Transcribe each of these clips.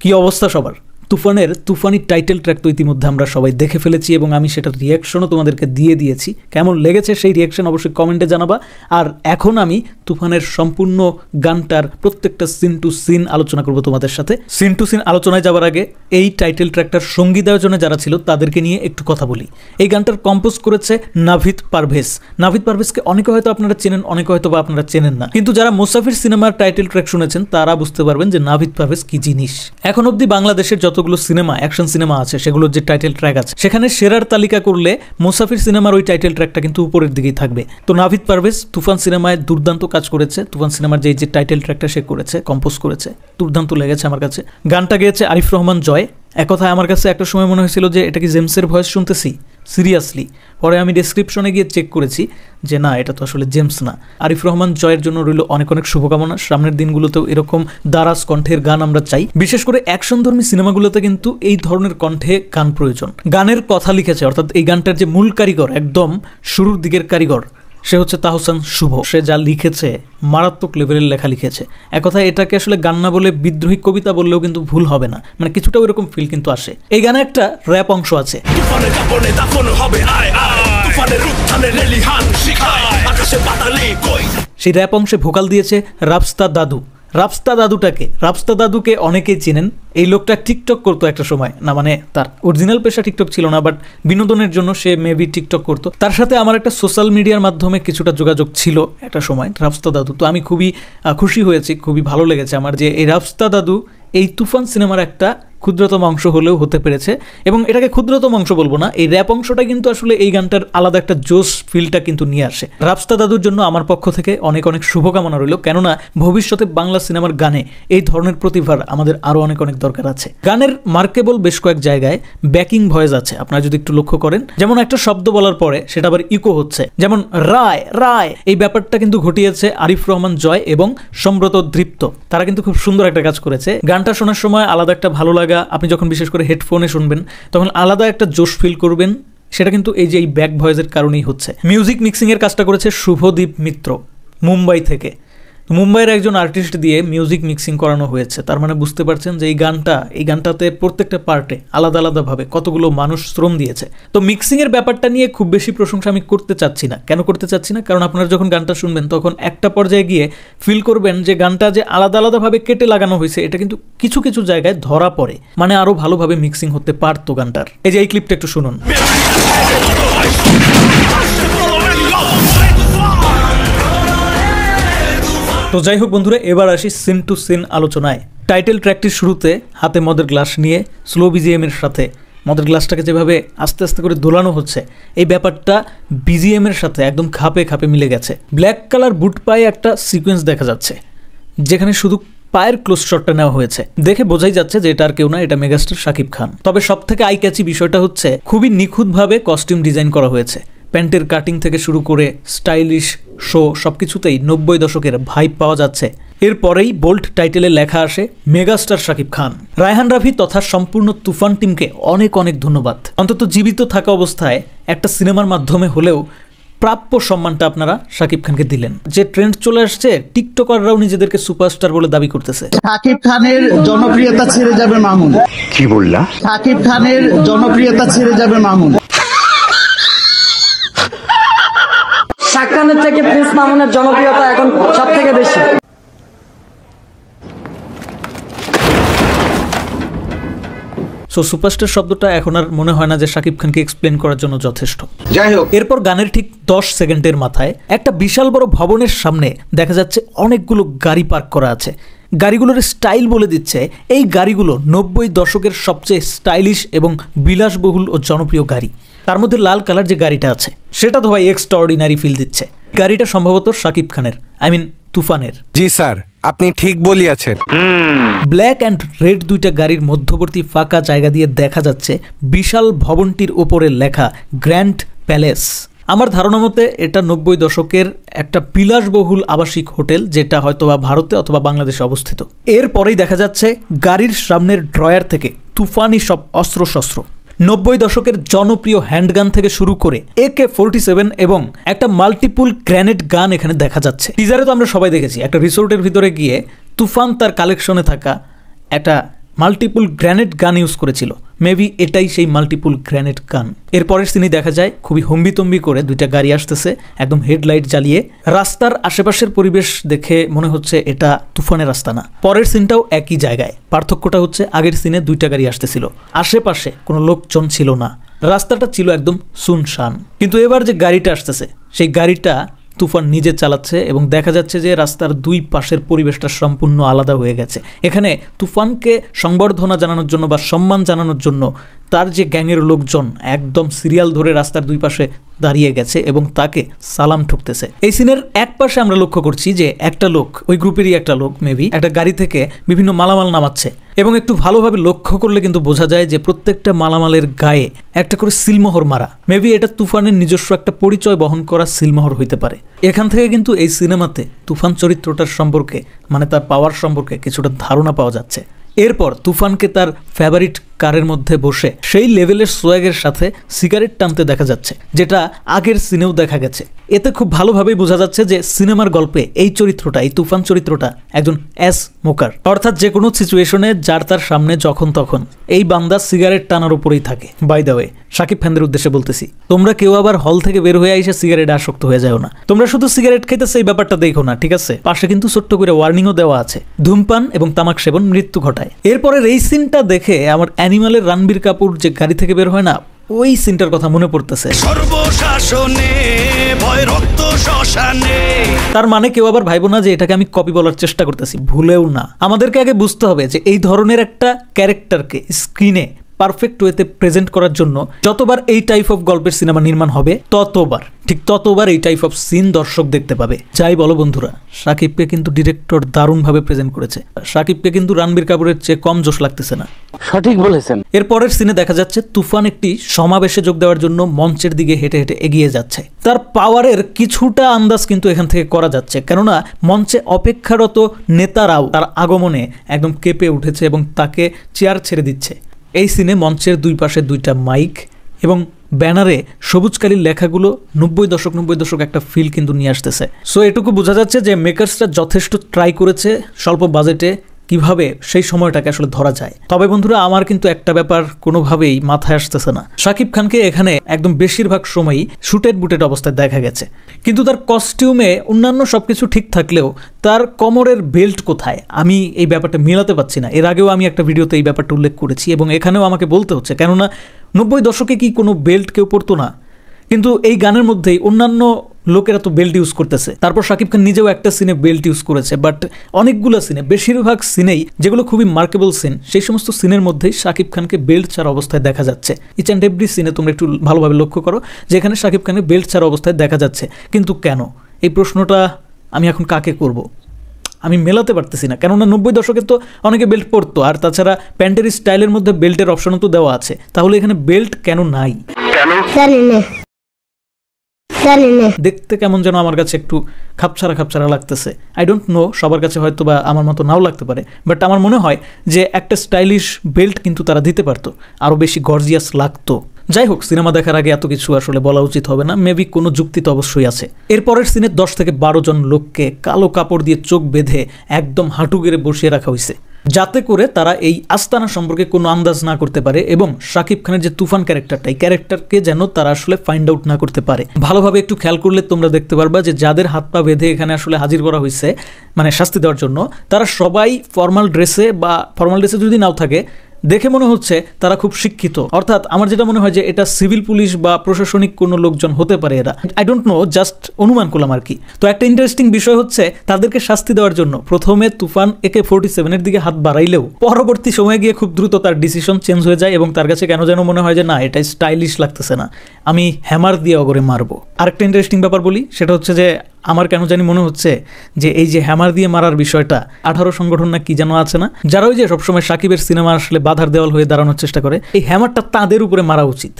কি অবস্থা সবার? তুফানের তুফানি টাইটেল ট্র্যাক তো ইতিমধ্যে আমরা সবাই দেখে ফেলেছি এবং আমি সেটার রিয়াকশনও তোমাদেরকে দিয়ে দিয়েছি। কেমন লেগেছে সেই রিয়াকশন অবশ্যই কমেন্টে জানাবা। আর এখন আমি তুফানের সম্পূর্ণ গানটার প্রত্যেকটা সিন টু সিন আলোচনা করব তোমাদের সাথে। সিন টু সিন আলোচনায় যাওয়ার আগে এই টাইটেল ট্র্যাকটার সঙ্গীতায়োজনে যারা ছিল তাদেরকে নিয়ে একটু কথা বলি। এই গানটার কম্পোজ করেছে নাভিদ পারভেজ। নাভিদ পারভেজকে অনেকে হয়তো আপনারা চেনেন, অনেকে হয়তো বা আপনারা চেনেন না, কিন্তু যারা মুসাফির সিনেমার টাইটেল ট্র্যাক শুনেছেন তারা বুঝতে পারবেন যে নাভিদ পারভেজ কি জিনিস। এখন অবধি বাংলাদেশের যতগুলো সিনেমা, অ্যাকশন সিনেমা আছে, সেগুলোর যে টাইটেল ট্র্যাক আছে সেখানে সেরার তালিকা করলে মুসাফির সিনেমার ওই টাইটেল ট্র্যাকটা কিন্তু উপরের দিকেই থাকবে। তো নাভিদ পারভেজ তুফান সিনেমায় দুর্দান্ত কাজ করেছে। তুফান সিনেমার যে টাইটেল ট্র্যাকটা সে করেছে, কম্পোজ করেছে, দুর্দান্ত লেগেছে আমার কাছে। গানটা গেয়েছে আরিফ রহমান জয়। এক কথায় আমার কাছে একটা সময় মনে হয়েছিল যে এটা কি জেমসের ভয়েস শুনতেছি, সিরিয়াসলি। পরে আমি ডেসক্রিপশনে গিয়ে চেক করেছি যে না, এটা তো আসলে জেমস না। আরিফ রহমান জয়ের জন্য রইল অনেক অনেক শুভকামনা। সামনের দিনগুলোতেও এরকম দারাজ কণ্ঠের গান আমরা চাই। বিশেষ করে অ্যাকশনধর্মী সিনেমাগুলোতে কিন্তু এই ধরনের কণ্ঠে গান প্রয়োজন। গানের কথা লিখেছে, অর্থাৎ এই গানটার যে মূল কারিগর, একদম শুরুর দিকের কারিগর, সে হচ্ছে তাহসান শুভ। সে যা লিখেছে মারাত্মক লেভেলের লেখা লিখেছে। এক কথায় এটাকে আসলে গান না বলে বিদ্রোহী কবিতা বললেও কিন্তু ভুল হবে না, মানে কিছুটা ওইরকম ফিল কিন্তু আসে। এই গানে একটা র্যাপ অংশ আছে। সেই র্যাপ অংশে ভোকাল দিয়েছে রাবস্তা দাদু। রাবস্তা দাদুকে অনেকেই চেনেন। এই লোকটা টিকটক করতো একটা সময়, না মানে তার অরিজিনাল পেশা টিকটক ছিল না, বাট বিনোদনের জন্য সে মেবি টিকটক করতো। তার সাথে আমার একটা সোশ্যাল মিডিয়ার মাধ্যমে কিছুটা যোগাযোগ ছিল একটা সময়, রাবস্তা দাদু। তো আমি খুবই খুশি হয়েছি, খুবই ভালো লেগেছে আমার যে এই রাবস্তা দাদু এই তুফান সিনেমার একটা ক্ষুদ্রতম অংশ হলেও হতে পেরেছে। এবং এটাকে ক্ষুদ্রতম অংশ বলবো না, এই র্যাপ অংশটা কিন্তু আসলে এই গানটার আলাদা একটা জোশ ফিলটা কিন্তু নিয়ে আসে। রাবস্তা দাদুর জন্য আমার পক্ষ থেকে অনেক অনেক শুভকামনা রইল, কেননা ভবিষ্যতে বাংলা সিনেমার গানে এই ধরনের প্রতিভার আমাদের আরও অনেক অনেক দরকার আছে। গানের মার্কেবল বেশ কয়েক জায়গায় ব্যাকিং ভয়েস আছে, আপনারা যদি একটু লক্ষ্য করেন। যেমন একটা শব্দ বলার পরে সেটা আবার ইকো হচ্ছে, যেমন রায় রায়, এই ব্যাপারটা কিন্তু ঘটিয়েছে আরিফ রহমান জয় এবং সম্ব্রত দৃপ্ত। তারা কিন্তু খুব সুন্দর একটা কাজ করেছে। গানটা শোনার সময় আলাদা একটা ভালো লাগা, আপনি যখন বিশেষ করে হেডফোনে শুনবেন তখন আলাদা একটা জোশ ফিল করবেন। সেটা কিন্তু এই যে এই ব্যাক ভয়েসের কারণেই হচ্ছে। মিউজিক মিক্সিং এর কাজটা করেছে শুভদীপ মিত্র মুম্বাই থেকে। মুম্বাইয়ের একজন আর্টিস্ট দিয়ে মিউজিক মিক্সিং করানো হয়েছে। তার মানে বুঝতে পারছেন যে এই গানটাতে প্রত্যেকটা পার্টে আলাদা আলাদাভাবে কতগুলো মানুষ শ্রম দিয়েছে। তো মিক্সিংয়ের ব্যাপারটা নিয়ে খুব বেশি প্রশংসা আমি করতে চাচ্ছি না। কেন করতে চাচ্ছি না? কারণ আপনারা যখন গানটা শুনবেন তখন একটা পর্যায়ে গিয়ে ফিল করবেন যে গানটা যে আলাদা আলাদাভাবে কেটে লাগানো হয়েছে এটা কিন্তু কিছু কিছু জায়গায় ধরা পড়ে, মানে আরও ভালোভাবে মিক্সিং হতে পারতো গানটার। এই যে এই ক্লিপটা একটু শুনুন। তো যাই হোক বন্ধুরা, এবার আসি সিন টু সিন আলোচনায়। টাইটেল ট্র্যাকটির শুরুতে হাতে মদের গ্লাস নিয়ে স্লো বিজিএমের সাথে মদের গ্লাসটাকে যেভাবে আস্তে আস্তে করে দোলানো হচ্ছে, এই ব্যাপারটা বিজিএমের সাথে একদম খাপে খাপে মিলে গেছে। ব্ল্যাক কালার বুট পায়ে একটা সিকোয়েন্স দেখা যাচ্ছে, যেখানে শুধু পায়ের ক্লোজ শটটা নেওয়া হয়েছে। দেখে বোঝাই যাচ্ছে যে এটা আর কেউ না, এটা মেগাস্টার শাকিব খান। তবে সব থেকে আই ক্যাচি বিষয়টা হচ্ছে খুবই নিখুঁতভাবে কস্টিউম ডিজাইন করা হয়েছে। প্যান্টের কাটিং থেকে শুরু করে স্টাইলিশ শো সবকিছুতেই 90 দশকের ভাইব পাওয়া যাচ্ছে। এরপরেই বোল্ড টাইটেলে লেখা আসে মেগাস্টার শাকিব খান। রায়হান রাফি তথা সম্পূর্ণ তুফান টিমকে অনেক অনেক ধন্যবাদ। অন্তত জীবিত থাকা অবস্থায় একটা সিনেমার মাধ্যমে হলেও প্রাপ্য সম্মানটা আপনারা শাকিব খানকে দিলেন। যে ট্রেন্ড চলে আসছে, টিকটকাররাও নিজেদেরকে সুপারস্টার বলে দাবি করতেছে। শাকিব খানের জনপ্রিয়তা ছেড়ে যাবে মামুন। কি বললা? শাকিব খানের জনপ্রিয়তা ছেড়ে যাবে মামুন। শাকিব খানের থেকে প্রিন্স মামুনের জনপ্রিয়তা এখন সব থেকে বেশি। সো সুপারস্টার শব্দটা এখন আর মনে হয় না যে শাকিব খানকে এক্সপ্লেন করার জন্য যথেষ্ট। যাই হোক, এরপর গানের ঠিক 10 সেকেন্ডের মাথায় একটা বিশাল বড় ভবনের সামনে দেখা যাচ্ছে অনেকগুলো গাড়ি পার্ক করা আছে। গাড়িগুলোর স্টাইল বলে দিচ্ছে এই গাড়িগুলো 90 দশকের সবচেয়ে স্টাইলিশ এবং বিলাসবহুল ও জনপ্রিয় গাড়ি। তার মধ্যে লাল কালার যে গাড়িটা আছে সেটা তো ভাই এক্সট্রাঅর্ডিনারি ফিল দিচ্ছে। গাড়িটা সম্ভবত শাকিব খানের, আই মিন তুফানের। জি স্যার, আপনি ঠিক বলিয়াছেন। ব্ল্যাক অ্যান্ড রেড দুইটা গাড়ির মধ্যবর্তী ফাঁকা জায়গা দিয়ে দেখা যাচ্ছে বিশাল ভবনটির ওপরে লেখা গ্র্যান্ড প্যালেস। আমার ধারণা মতে এটা 90 দশকের একটা বিলাসবহুল আবাসিক হোটেল, যেটা হয়তোবা ভারতে অথবা বাংলাদেশে অবস্থিত। এরপরেই দেখা যাচ্ছে গাড়ির সামনের ড্রয়ার থেকে তুফানি সব অস্ত্রশস্ত্র। 90 দশকের জনপ্রিয় হ্যান্ডগান থেকে শুরু করে AK-47 এবং একটা মাল্টিপুল গ্রেনেড গান এখানে দেখা যাচ্ছে। টিজারে তো আমরা সবাই দেখেছি একটা রিসোর্টের ভিতরে গিয়ে তুফান তার কালেকশনে থাকা একটা মাল্টিপল গ্র্যানেড গান ইউজ করেছিল। মেবি এটাই সেই মাল্টিপল গ্র্যানেড গান। এরপরের সিনে দেখা যায় খুবই হম্বিতম্বি করে দুইটা গাড়ি আসতেছে একদম হেডলাইট জ্বালিয়ে। রাস্তার আশেপাশের পরিবেশ দেখে মনে হচ্ছে এটা তুফানের রাস্তা না। পরের সিনটাও একই জায়গায়, পার্থক্যটা হচ্ছে আগের সিনে দুইটা গাড়ি আসতেছিল, আশেপাশে কোনো লোকজন ছিল না, রাস্তাটা ছিল একদম সুনসান। কিন্তু এবার যে গাড়িটা আসতেছে সেই গাড়িটা তুফান নিজে চালাচ্ছে এবং দেখা যাচ্ছে যে রাস্তার দুই পাশের পরিবেশটা সম্পূর্ণ আলাদা হয়ে গেছে। এখানে তুফানকে সংবর্ধনা জানানোর জন্য বা সম্মান জানানোর জন্য তার যে গ্যাংয়ের লোকজন একদম সিরিয়াল ধরে রাস্তার দুই পাশে দাঁড়িয়ে গেছে এবং তাকে সালাম ঠুকতেছে। এই সিনের এক পাশে আমরা লক্ষ্য করছি যে একটা লোক, ওই গ্রুপেরই একটা লোক মেবি, একটা গাড়ি থেকে বিভিন্ন মালামাল নামাচ্ছে এবং একটু ভালোভাবে লক্ষ্য করলে কিন্তু বোঝা যায় যে প্রত্যেকটা মালামালের গায়ে একটা করে সিলমোহর মারা। মেবি এটা তুফানের নিজস্ব একটা পরিচয় বহন করা সিলমোহর হইতে পারে। এখান থেকে কিন্তু এই সিনেমাতে তুফান চরিত্রটার সম্পর্কে মানে তার পাওয়ার সম্পর্কে কিছুটা ধারণা পাওয়া যাচ্ছে। এরপর তুফানকে তার ফেভারিট কারের মধ্যে বসে সেই লেভেলের সোয়াগের সাথে সিগারেট টানতে দেখা যাচ্ছে, যেটা আগের সিনেও দেখা গেছে। এতে খুব ভালোভাবেই বোঝা যাচ্ছে যে সিনেমার গল্পে এই চরিত্রটা, এই তুফান চরিত্রটা একজন স্মোকার, অর্থাৎ যে কোনো সিচুয়েশনে যার তার সামনে যখন তখন এই বান্দা সিগারেট টানার উপরেই থাকে। বাই দ্য ওয়ে, শাকিব খানদের উদ্দেশ্যে বলতেছি, তোমরা কেউ আবার হল থেকে বের হয়ে এসে সিগারেট আসক্ত হয়ে যাও না। তোমরা শুধু সিগারেট খাইতেছে এই ব্যাপারটা দেখো না, ঠিক আছে? পাশে কিন্তু ছোট্ট করে ওয়ার্নিংও দেওয়া আছে, ধূমপান এবং তামাক সেবন মৃত্যু ঘটায়। এরপরের এই সিনটা দেখে আমার অ্যানিমালের রণবীর কাপুর যে গাড়ি থেকে বের হয় না, ওই সিনটার কথা মনে পড়তেছে। তার মানে কেউ আবার ভাইবো না যে এটাকে আমি কপি বলার চেষ্টা করতেছি, ভুলেও না। আমাদেরকে আগে বুঝতে হবে যে এই ধরনের একটা ক্যারেক্টারকে স্ক্রিনে পারফেক্ট ওয়েতে প্রেজেন্ট করার জন্য যতবার এই টাইপ অফ গল্পের সিনেমা নির্মাণ হবে ততবার এই টাইপ অফ সিন দর্শক দেখতে পাবে। যাই বলো বন্ধুরা, শাকিবকে কিন্তু ডিরেক্টর দারুণভাবে প্রেজেন্ট করেছে। শাকিবকে কিন্তু রণবীর কাপুরের চেয়ে কম জোশ লাগতেছে না। সঠিক বলেছেন। এর পরের সিনে দেখা যাচ্ছে তুফান একটি সমাবেশে যোগ দেওয়ার জন্য মঞ্চের দিকে হেঁটে হেঁটে এগিয়ে যাচ্ছে। তার পাওয়ারের কিছুটা আন্দাজ কিন্তু এখান থেকে করা যাচ্ছে, কেননা মঞ্চে অপেক্ষারত নেতারাও তার আগমনে একদম কেঁপে উঠেছে এবং তাকে চেয়ার ছেড়ে দিচ্ছে। এই সিনে মঞ্চের দুই পাশে দুইটা মাইক এবং ব্যানারে সবুজ কালির লেখাগুলো 90 দশক একটা ফিল কিন্তু নিয়ে আসতেছে। সো এটুকু বোঝা যাচ্ছে যে মেকার্সরা যথেষ্ট ট্রাই করেছে স্বল্প বাজেটে কিভাবে সেই সময়টাকে আসলে ধরা যায়। তবে বন্ধুরা, আমার কিন্তু একটা ব্যাপার কোনোভাবেই মাথায় আসতেছে না। শাকিব খানকে এখানে একদম বেশিরভাগ সময়ই শুটেড বুটেড অবস্থায় দেখা গেছে, কিন্তু তার কস্টিউমে অন্যান্য সবকিছু ঠিক থাকলেও তার কোমরের বেল্ট কোথায়, আমি এই ব্যাপারটা মেলাতে পারছি না। এর আগেও আমি একটা ভিডিওতে এই ব্যাপারটা উল্লেখ করেছি এবং এখানেও আমাকে বলতে হচ্ছে, কেননা 90 দশকে কি কোনো বেল্ট কেউ পরতো না? কিন্তু এই গানের মধ্যেই অন্যান্য লোকেরা তো বেল্ট ইউজ করতেছে। তারপর শাকিব খান নিজেও একটা সিনে বেল্ট ইউজ করেছে, বাট অনেকগুলো সিনে, বেশিরভাগ সিনেই যেগুলো খুবই মার্কেবল সিন, সেই সমস্ত সিনের মধ্যেই শাকিব খানকে বেল্ট ছাড়া অবস্থায় দেখা যাচ্ছে। ইচ অ্যান্ড এভরি সিনে তোমরা একটু ভালোভাবে লক্ষ্য করো যেখানে শাকিব খানের বেল্ট ছাড়া অবস্থায় দেখা যাচ্ছে। কিন্তু কেন, এই প্রশ্নটা আমি এখন কাকে করব? আমি মেলাতে পারতেছি না, কেননা 90 দশকে তো অনেকে বেল্ট পরতো, আর তাছাড়া প্যান্টের স্টাইলের মধ্যে বেল্টের অপশনও তো দেওয়া আছে। তাহলে এখানে বেল্ট কেন নাই? দেখতে কেমন যেন আমার কাছে একটু খাপছাড়া লাগতেছে। আই ডোন্ট নো, সবার কাছে হয়তো বা আমার মতো নাও লাগতে পারে, বাট আমার মনে হয় যে একটা স্টাইলিশ বেল্ট কিন্তু তারা দিতে পারতো, আরও বেশি গর্জিয়াস লাগতো। যাই হোক, সিনেমা দেখার আগে এত কিছু আসলে বলা উচিত হবে না, মেবি কোনো যুক্তি তো অবশ্যই আছে। এরপরের সিনে 10 থেকে 12 জন লোককে কালো কাপড় দিয়ে চোখ বেঁধে একদম হাঁটু গেড়ে বসিয়ে রাখা হয়েছে, যাতে করে তারা এই আস্তানা সম্পর্কে কোনো আন্দাজ না করতে পারে এবং শাকিব খানের যে তুফান ক্যারেক্টারটা, এই ক্যারেক্টারকে যেন তারা আসলে ফাইন্ড আউট না করতে পারে। ভালোভাবে একটু খেয়াল করলে তোমরা দেখতে পারবা যে যাদের হাত পা বেঁধে এখানে আসলে হাজির করা হয়েছে মানে শাস্তি দেওয়ার জন্য, তারা সবাই ফর্মাল ড্রেসে, বা ফর্মাল ড্রেসে যদি নাও থাকে দেখে মনে হচ্ছে তারা খুব শিক্ষিত। অর্থাৎ আমার যেটা মনে হয় যে এটা সিভিল পুলিশ বা প্রশাসনিক কোনো লোকজন হতে পারে এরা। আই ডোন্ট নো, জাস্ট অনুমান করলাম আর কি। তো একটা ইন্টারেস্টিং বিষয় হচ্ছে, তাদেরকে শাস্তি দেওয়ার জন্য প্রথমে তুফান AK-47 দিকে হাত বাড়াইলেও পরবর্তী সময়ে গিয়ে খুব দ্রুত তার ডিসিশন চেঞ্জ হয়ে যায় এবং তার কাছে কেন যেন মনে হয় যে না, এটা স্টাইলিশ লাগতেছে না, আমি হ্যামার দিয়ে অগরে মারবো। আরেকটা ইন্টারেস্টিং ব্যাপার বলি, সেটা হচ্ছে যে আমার কেন জানি মনে হচ্ছে যে এই যে হ্যামার দিয়ে মারার বিষয়টা 18 সংগঠন না কি যেন আছে না, যারা ওই যে সবসময় শাকিবের সিনেমা আসলে বাধার দেওয়াল হয়ে দাঁড়ানোর চেষ্টা করে, এই হ্যামারটা তাদের উপরে মারা উচিত।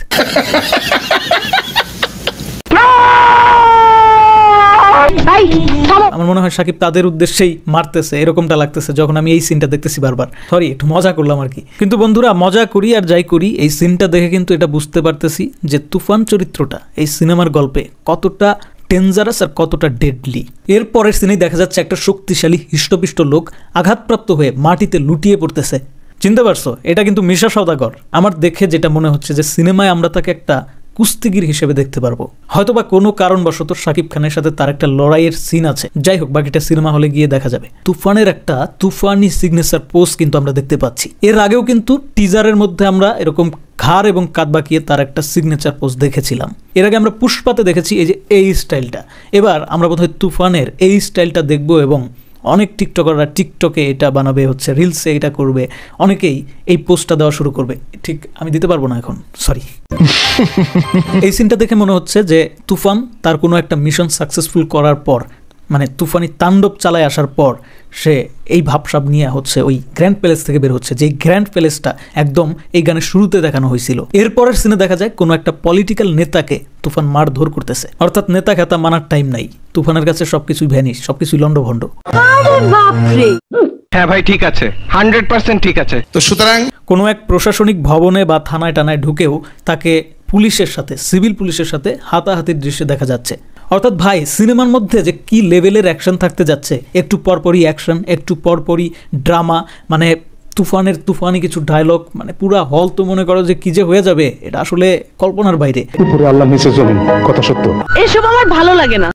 আমার মনে হয় শাকিব তাদের উদ্দেশ্যেই মারতেছে, এরকমটা লাগতেছে যখন আমি এই সিনটা দেখতেছি বারবার। সরি, একটু মজা করলাম আর কি। কিন্তু বন্ধুরা, মজা করি আর যাই করি, এই সিনটা দেখে কিন্তু এটা বুঝতে পারতেছি যে তুফান চরিত্রটা এই সিনেমার গল্পে কতটা ডেঞ্জারাস আর কতটা ডেডলি। এরপরের সিনেই দেখা যাচ্ছে একটা শক্তিশালী হিষ্টপিষ্ট লোক আঘাতপ্রাপ্ত হয়ে মাটিতে লুটিয়ে পড়তেছে। চিনতে পারছো? এটা কিন্তু মিশা সওদাগর। আমার দেখে যেটা মনে হচ্ছে যে সিনেমায় আমরা তাকে একটা কুস্তিগির হিসেবে দেখতে পারবো, হয়তোবা কোনো কারণবশত শাকিব খানের সাথে তার একটা লড়াইয়ের সিন আছে। যাই হোক, বাকিটা সিনেমা হলে গিয়ে দেখা যাবে। তুফানের একটা তুফানি সিগনেচার পোজ কিন্তু আমরা দেখতে পাচ্ছি। এর আগেও কিন্তু টিজারের মধ্যে আমরা এরকম ঘাড় এবং কাঁধ বাঁকিয়ে তার একটা সিগনেচার পোজ দেখেছিলাম। এর আগে আমরা পুষ্পাতে দেখেছি এই যে এই স্টাইলটা। এবার আমরা বোধহয় তুফানের এই স্টাইলটা দেখবো এবং অনেক টিকটকাররা টিকটকে এটা বানাবে, হচ্ছে রিলসে এটা করবে, অনেকেই এই পোস্টটা দেওয়া শুরু করবে। ঠিক আমি দিতে পারবো না এখন, সরি। এই সিনটা দেখে মনে হচ্ছে যে তুফান তার কোনো একটা মিশন সাকসেসফুল করার পর, মানে তুফানি তাণ্ডব চালায় আসার পর সে এই ভাবসাব নিয়ে হচ্ছে ওই গ্র্যান্ড প্যালেস থেকে বের হচ্ছে, যে গ্র্যান্ড প্যালেসটা একদম এই গানের শুরুতে দেখানো হয়েছিল। এরপরের সিনে দেখা যায় কোনো একটা পলিটিক্যাল নেতাকে তুফান মারধর করতেছে, অর্থাৎ নেতা খেতা মানার টাইম নাই। তুফানের কাছে সবকিছুই ভ্যানিশ, সবকিছুই লন্ডভন্ড। হ্যাঁ ভাই, ঠিক আছে, 100% ঠিক আছে। তো সুতরাং কোনো এক প্রশাসনিক ভবনে বা থানায় টানায় ঢুকেও তাকে পুলিশের সাথে, সিভিল পুলিশের সাথে হাতাহাতির দৃশ্যে দেখা যাচ্ছে। অর্থাৎ ভাই, সিনেমার মধ্যে যে কি লেভেলের অ্যাকশন থাকতে যাচ্ছে, একটু পরপরই অ্যাকশন, একটু পরপরই ড্রামা, মানে তুফানি কিছু ডায়লগ, মানে পুরা হল তো মনে করো যে কি যে হয়ে যাবে, এটা আসলে কল্পনার বাইরে। উপরে আল্লাহ নিচে জমিন, কথা সত্য। এসব আমার ভালো লাগে না।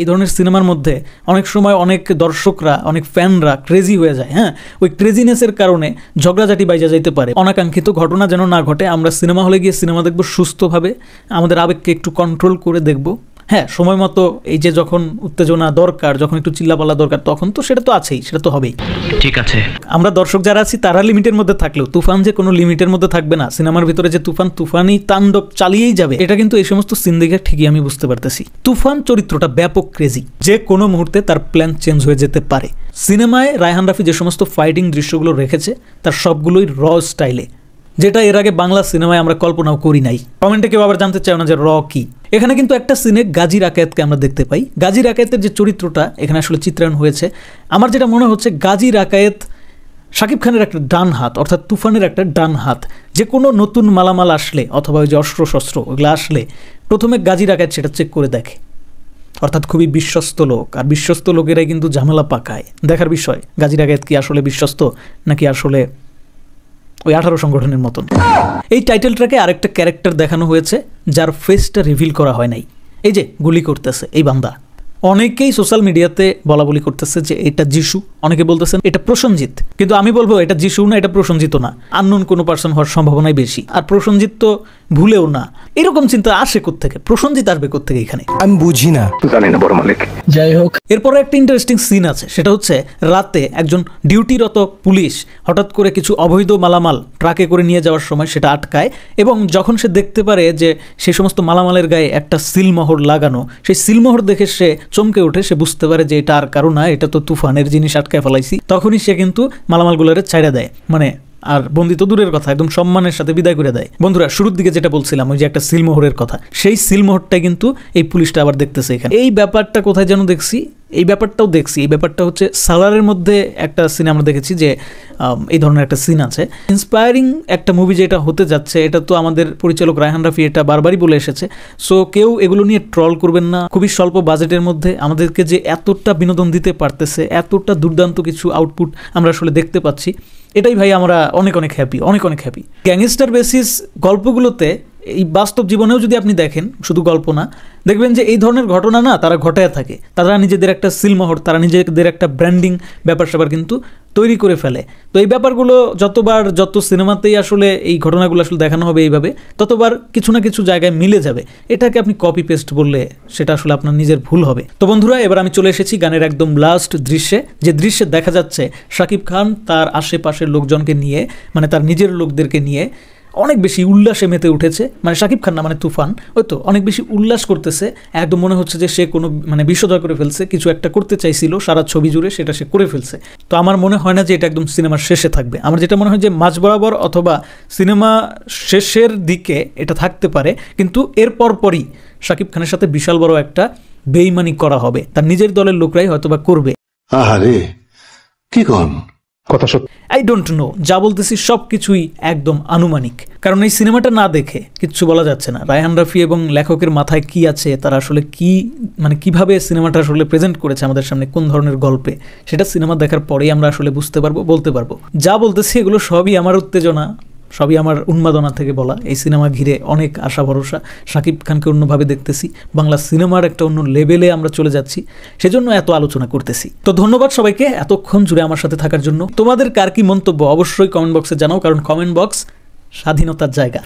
এই ধরনের সিনেমার মধ্যে অনেক সময় অনেক দর্শকরা, অনেক ফ্যানরা ক্রেজি হয়ে যায়। হ্যাঁ, ওই ক্রেজিনেসের কারণে ঝগড়াঝাটি বাইজা যাইতে পারে। অনাকাঙ্ক্ষিত ঘটনা যেন না ঘটে, আমরা সিনেমা হলে গিয়ে সিনেমা দেখবো সুস্থভাবে, আমাদের আবেগকে একটু কন্ট্রোল করে দেখবো। হ্যাঁ, সময় মতো এই যে যখন উত্তেজনা দরকার, যখন একটু চিল্লাপাল্লা দরকার, তখন তো সেটা তো আছেই, সেটা তো হবেই। ঠিক আছে, আমরা দর্শক যারা আছি তারা লিমিটের মধ্যে থাকলেও তুফান যে কোনো লিমিটের মধ্যে থাকবে না। সিনেমার ভিতরে যে তুফানি তাণ্ডব চালিয়েই যাবে, এটা কিন্তু এই সমস্ত সিন দেখে ঠিকই আমি বুঝতে পারতেছি। তুফান চরিত্রটা ব্যাপক ক্রেজি, যে কোনো মুহূর্তে তার প্ল্যান চেঞ্জ হয়ে যেতে পারে। সিনেমায় রায়হান রাফি যে সমস্ত ফাইটিং দৃশ্যগুলো রেখেছে তার সবগুলোই র স্টাইলে, যেটা এর আগে বাংলা সিনেমায় আমরা কল্পনাও করি নাই। কমেন্টে কেউ আবার জানতে চায় না যে র কি। এখানে কিন্তু একটা সিনে গাজী রাকায়েতকে আমরা দেখতে পাই। গাজী রাকায়েতের যে চরিত্রটা এখানে আসলে চিত্রায়ন হয়েছে, আমার যেটা মনে হচ্ছে গাজী রাকায়েত শাকিব খানের একটা ডান হাত, অর্থাৎ তুফানের একটা ডান হাত। যে কোনো নতুন মালামাল আসলে অথবা ওই যে অস্ত্রশস্ত্র ওগুলো আসলে প্রথমে গাজী রাকায়েত সেটা চেক করে দেখে, অর্থাৎ খুবই বিশ্বস্ত লোক। আর বিশ্বস্ত লোকেরাই কিন্তু ঝামেলা পাকায়। দেখার বিষয় গাজী রাকায়েত কি আসলে বিশ্বস্ত নাকি আসলে ওই 18 সংগঠনের মতন। এই টাইটেল ট্র্যাকে আরেকটা ক্যারেক্টার দেখানো হয়েছে যার ফেসটা রিভিল করা হয় নাই। এই যে গুলি করতেছে এই বান্দা, অনেকেই সোশ্যাল মিডিয়াতে বলা বলি করতেছে যে এটা যিশু, অনেকে বলতেছেন এটা প্রসেনজিৎ, কিন্তু আমি বলবো এটা যিশু না, এটা প্রসেনজিৎ না, আননোন কোনো পার্সন হওয়ার সম্ভাবনাই বেশি। আর প্রসেনজিৎ তো ভুলেও না। এরকম চিন্তা আসে কোত্থেকে? প্রসেনজিৎ আসবে কোত্থেকে এখানে? আমি বুঝি না। জানি না বড় মালিক। যাই হোক, এরপরে একটা ইন্টারেস্টিং সিন আছে, সেটা হচ্ছে রাতে একজন ডিউটিরত পুলিশ হঠাৎ করে কিছু অবৈধ মালামাল ট্রাকে করে নিয়ে যাওয়ার সময় সেটা আটকায়, এবং যখন সে দেখতে পারে যে সেই সমস্ত মালামালের গায়ে একটা সিলমোহর লাগানো, সেই সিলমোহর দেখে সে চমকে ওঠে। সে বুঝতে পারে যে এটা আর কারো না, এটা তো তুফানের জিনিস আটকায় ফেলাইছি। তখনই সে কিন্তু মালামালগুলোরে ছাইড়া দেয়, মানে আর বন্দি তো দূরের কথা, একদম সম্মানের সাথে বিদায় করে দেয়। বন্ধুরা, শুরুর দিকে যেটা বলছিলাম ওই যে একটা সিলমোহরের কথা, সেই সিলমোহরটাই কিন্তু এই পুলিশটা আবার দেখতেছে এখানে। এই ব্যাপারটা কোথায় যেন দেখছি, এই ব্যাপারটাও দেখছি। এই ব্যাপারটা হচ্ছে সালারের মধ্যে একটা সিন আমরা দেখেছি যে এই ধরনের একটা সিন আছে। ইন্সপায়ারিং একটা মুভি যেটা হতে যাচ্ছে, এটা তো আমাদের পরিচালক রায়হান রাফি এটা বারবারই বলে এসেছে। সো কেউ এগুলো নিয়ে ট্রল করবেন না। খুবই স্বল্প বাজেটের মধ্যে আমাদেরকে যে এতটা বিনোদন দিতে পারতেছে, এতটা দুর্দান্ত কিছু আউটপুট আমরা আসলে দেখতে পাচ্ছি, এটাই ভাই আমরা অনেক অনেক হ্যাপি, অনেক অনেক হ্যাপি। গ্যাংস্টার বেসিস গল্পগুলোতে এই বাস্তব জীবনেও যদি আপনি দেখেন, শুধু গল্প না, দেখবেন যে এই ধরনের ঘটনা না তারা ঘটায় থাকে। তারা নিজেদের একটা সিলমোহর, তারা নিজেদের একটা ব্র্যান্ডিং ব্যাপার স্যাপার কিন্তু তৈরি করে ফেলে। তো এই ব্যাপারগুলো যত সিনেমাতেই আসলে এই ঘটনাগুলো আসলে দেখানো হবে এইভাবে, ততবার কিছু না কিছু জায়গায় মিলে যাবে। এটাকে আপনি কপি পেস্ট বললে সেটা আসলে আপনার নিজের ভুল হবে। তো বন্ধুরা, এবার আমি চলে এসেছি গানের একদম লাস্ট দৃশ্যে, যে দৃশ্যে দেখা যাচ্ছে শাকিব খান তার আশেপাশের লোকজনকে নিয়ে, মানে তার নিজের লোকদেরকে নিয়ে অনেক বেশি উল্লাসে মেতে উঠেছে। মানে শাকিব খান না, মানে তুফান, ওই তো অনেক বেশি উল্লাস করতেছে। একদম মনে হচ্ছে যে সে কোনো মানে বিশ্বজয় করে ফেলছে, কিছু একটা করতে চাইছিল সারা ছবি জুড়ে, সেটা সে করে ফেলছে। তো আমার মনে হয় না যে এটা একদম সিনেমার শেষে থাকবে। আমার যেটা মনে হয় যে মাঝ বরাবর অথবা সিনেমা শেষের দিকে এটা থাকতে পারে, কিন্তু এর পরপরই শাকিব খানের সাথে বিশাল বড় একটা বেইমানি করা হবে। তার নিজের দলের লোকরাই হয়তোবা করবে। আহারে কি কন, কথা সত্য। আই ডোন্ট নো, যা বলতেছি সব কিছুই একদম আনুমানিক, কারণ এই সিনেমাটা না দেখে কিচ্ছু বলা যাচ্ছে না রায়হান রাফি এবং লেখকের মাথায় কি আছে, তারা আসলে কি কিভাবে সিনেমাটা আসলে প্রেজেন্ট করেছে আমাদের সামনে, কোন ধরনের গল্পে, সেটা সিনেমা দেখার পরেই আমরা আসলে বুঝতে পারবো, বলতে পারবো। যা বলতেছি এগুলো সবই আমার উত্তেজনা, সবই আমার উন্মাদনা থেকে বলা। এই সিনেমা ঘিরে অনেক আশা ভরসা, শাকিব খানকে অন্যভাবে দেখতেছি, বাংলা সিনেমার একটা অন্য লেভেলে আমরা চলে যাচ্ছি, সেজন্য এত আলোচনা করতেছি। তো ধন্যবাদ সবাইকে এতক্ষণ জুড়ে আমার সাথে থাকার জন্য। তোমাদের কার কি মন্তব্য অবশ্যই কমেন্ট বক্সে জানাও, কারণ কমেন্ট বক্স স্বাধীনতার জায়গা।